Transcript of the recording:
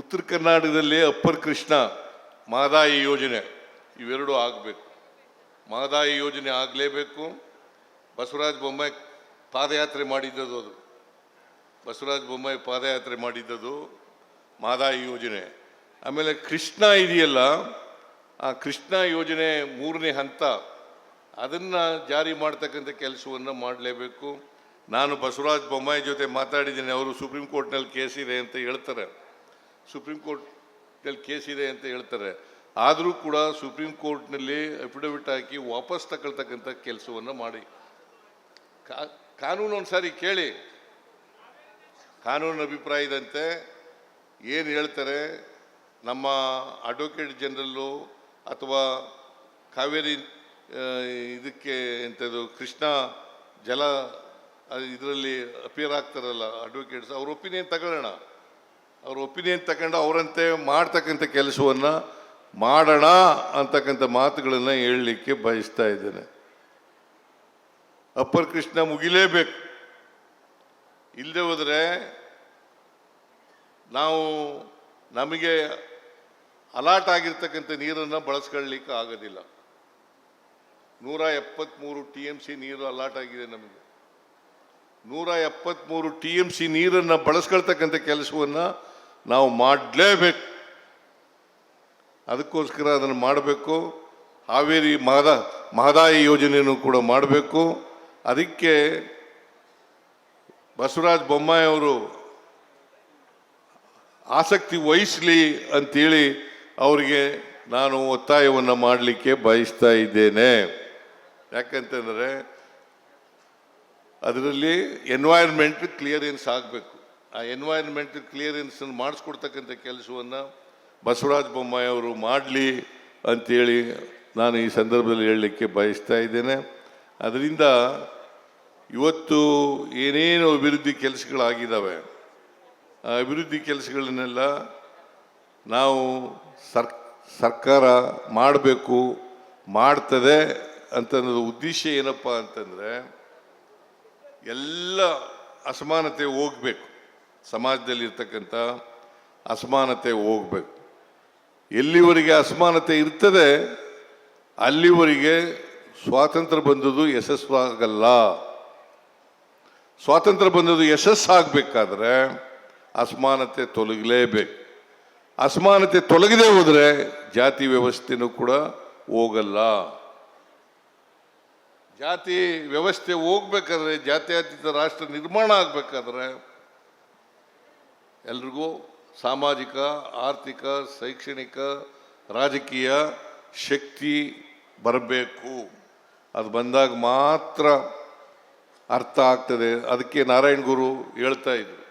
ಉತ್ತರ ಕರ್ನಾಟಕದಲ್ಲಿ ಅಪ್ಪರ್ ಕೃಷ್ಣ ಮಹದಾಯಿ ಯೋಜನೆ ಇವೆರಡು ಆಗಬೇಕು. ಮಹದಾಯಿ ಯೋಜನೆ ಆಗಲೇಬೇಕು. ಬಸವರಾಜ ಬೊಮ್ಮಾಯಿ ಪಾದಯಾತ್ರೆ ಮಾಡಿದ್ದದು, ಅದು ಬಸವರಾಜ ಬೊಮ್ಮಾಯಿ ಪಾದಯಾತ್ರೆ ಮಾಡಿದ್ದದು ಮಹದಾಯಿ ಯೋಜನೆ. ಆಮೇಲೆ ಕೃಷ್ಣ ಇದೆಯಲ್ಲ, ಆ ಕೃಷ್ಣ ಯೋಜನೆ 3ನೇ ಹಂತ, ಅದನ್ನು ಜಾರಿ ಮಾಡ್ತಕ್ಕಂಥ ಕೆಲಸವನ್ನು ಮಾಡಲೇಬೇಕು. ನಾನು ಬಸವರಾಜ ಬೊಮ್ಮಾಯಿ ಜೊತೆ ಮಾತಾಡಿದ್ದೀನಿ. ಅವರು ಸುಪ್ರೀಂ ಕೋರ್ಟ್ನಲ್ಲಿ ಕೇಸ್ ಇದೆ ಅಂತ ಹೇಳ್ತಾರೆ, ಸುಪ್ರೀಂ ಕೋರ್ಟ್ನಲ್ಲಿ ಕೇಸ್ ಇದೆ ಅಂತ ಹೇಳ್ತಾರೆ. ಆದರೂ ಕೂಡ ಸುಪ್ರೀಂ ಕೋರ್ಟ್ನಲ್ಲಿ ಅಫಿಡವಿಟ್ ಹಾಕಿ ವಾಪಸ್ ತಗೊಳ್ತಕ್ಕಂಥ ಕೆಲಸವನ್ನು ಮಾಡಿ. ಕಾನೂನು ಒಂದು ಸಾರಿ ಕೇಳಿ, ಕಾನೂನಿನ ಅಭಿಪ್ರಾಯದಂತೆ ಏನು ಹೇಳ್ತಾರೆ ನಮ್ಮ ಅಡ್ವೊಕೇಟ್ ಜನರಲ್ಲು ಅಥವಾ ಕಾವೇರಿ ಇದಕ್ಕೆ ಎಂಥದ್ದು ಕೃಷ್ಣ ಜಲ ಇದರಲ್ಲಿ ಅಪಿಯರ್ ಆಗ್ತಾರಲ್ಲ ಅಡ್ವೊಕೇಟ್ಸ್, ಅವ್ರ ಒಪಿನಿಯನ್ ತಗೊಳ್ಳೋಣ. ಅವ್ರ ಒಪಿನಿಯನ್ ತಗೊಂಡು ಅವರಂತೆ ಮಾಡ್ತಕ್ಕಂಥ ಕೆಲಸವನ್ನು ಮಾಡೋಣ ಅಂತಕ್ಕಂಥ ಮಾತುಗಳನ್ನು ಹೇಳಲಿಕ್ಕೆ ಬಯಸ್ತಾ ಇದ್ದೇನೆ. ಅಪ್ಪರ್ ಕೃಷ್ಣ ಮುಗಿಲೇಬೇಕು. ಇಲ್ಲದೆ ಹೋದರೆ ನಾವು ನಮಗೆ ಅಲಾಟ್ ಆಗಿರ್ತಕ್ಕಂಥ ನೀರನ್ನು ಬಳಸ್ಕೊಳ್ಳಿಕ್ಕೆ ಆಗೋದಿಲ್ಲ. 173 TMC ನೀರು ಅಲಾಟ್ ಆಗಿದೆ ನಮಗೆ. 173 TMC ನೀರನ್ನು ಬಳಸ್ಕೊಳ್ತಕ್ಕಂಥ ಕೆಲಸವನ್ನು ನಾವು ಮಾಡಲೇಬೇಕು. ಅದಕ್ಕೋಸ್ಕರ ಅದನ್ನು ಮಾಡಬೇಕು. ಹಾವೇರಿ ಮಹದಾಯಿ ಯೋಜನೆಯನ್ನು ಕೂಡ ಮಾಡಬೇಕು. ಅದಕ್ಕೆ ಬಸವರಾಜ ಬೊಮ್ಮಾಯಿ ಅವರು ಆಸಕ್ತಿ ವಹಿಸಲಿ ಅಂತೇಳಿ ಅವರಿಗೆ ನಾನು ಒತ್ತಾಯವನ್ನು ಮಾಡಲಿಕ್ಕೆ ಬಯಸ್ತಾ ಇದ್ದೇನೆ. ಯಾಕಂತಂದರೆ ಅದರಲ್ಲಿ ಎನ್ವೈರ್ಮೆಂಟ್ ಕ್ಲಿಯರೆನ್ಸ್ ಆಗಬೇಕು. ಆ ಎನ್ವೈರ್ಮೆಂಟ್ ಕ್ಲಿಯರೆನ್ಸನ್ನು ಮಾಡಿಸ್ಕೊಡ್ತಕ್ಕಂಥ ಕೆಲಸವನ್ನು ಬಸವರಾಜ ಬೊಮ್ಮಾಯಿ ಅವರು ಮಾಡಲಿ ಅಂಥೇಳಿ ನಾನು ಈ ಸಂದರ್ಭದಲ್ಲಿ ಹೇಳಲಿಕ್ಕೆ ಬಯಸ್ತಾ ಇದ್ದೇನೆ. ಅದರಿಂದ ಇವತ್ತು ಏನೇನು ಅಭಿವೃದ್ಧಿ ಕೆಲಸಗಳಾಗಿದ್ದಾವೆ, ಆ ಅಭಿವೃದ್ಧಿ ಕೆಲಸಗಳನ್ನೆಲ್ಲ ನಾವು ಸರ್ಕಾರ ಮಾಡಬೇಕು, ಮಾಡ್ತದೆ ಅಂತನ್ನೋದು ಉದ್ದೇಶ ಏನಪ್ಪ ಅಂತಂದರೆ ಎಲ್ಲ ಅಸಮಾನತೆ ಹೋಗಬೇಕು, ಸಮಾಜದಲ್ಲಿರ್ತಕ್ಕಂಥ ಅಸಮಾನತೆ ಹೋಗಬೇಕು. ಎಲ್ಲಿವರೆಗೆ ಅಸಮಾನತೆ ಇರ್ತದೆ ಅಲ್ಲಿವರೆಗೆ ಸ್ವಾತಂತ್ರ್ಯ ಬಂದದ್ದು ಯಶಸ್ವಾಗಲ್ಲ. ಸ್ವಾತಂತ್ರ್ಯ ಬಂದದ್ದು ಯಶಸ್ಸಾಗಬೇಕಾದ್ರೆ ಅಸಮಾನತೆ ತೊಲಗಲೇಬೇಕು. ಅಸಮಾನತೆ ತೊಲಗದೆ ಹೋದರೆ ಜಾತಿ ವ್ಯವಸ್ಥೆನೂ ಕೂಡ ಹೋಗಲ್ಲ. ಜಾತಿ ವ್ಯವಸ್ಥೆ ಹೋಗ್ಬೇಕಾದ್ರೆ, ಜಾತ್ಯತೀತ ರಾಷ್ಟ್ರ ನಿರ್ಮಾಣ ಆಗಬೇಕಾದ್ರೆ ಎಲ್ರಿಗೂ ಸಾಮಾಜಿಕ, ಆರ್ಥಿಕ, ಶೈಕ್ಷಣಿಕ, ರಾಜಕೀಯ ಶಕ್ತಿ ಬರಬೇಕು. ಅದು ಬಂದಾಗ ಮಾತ್ರ ಅರ್ಥ ಆಗ್ತದೆ. ಅದಕ್ಕೆ ನಾರಾಯಣ ಗುರು ಹೇಳ್ತಾ ಇದ್ರು,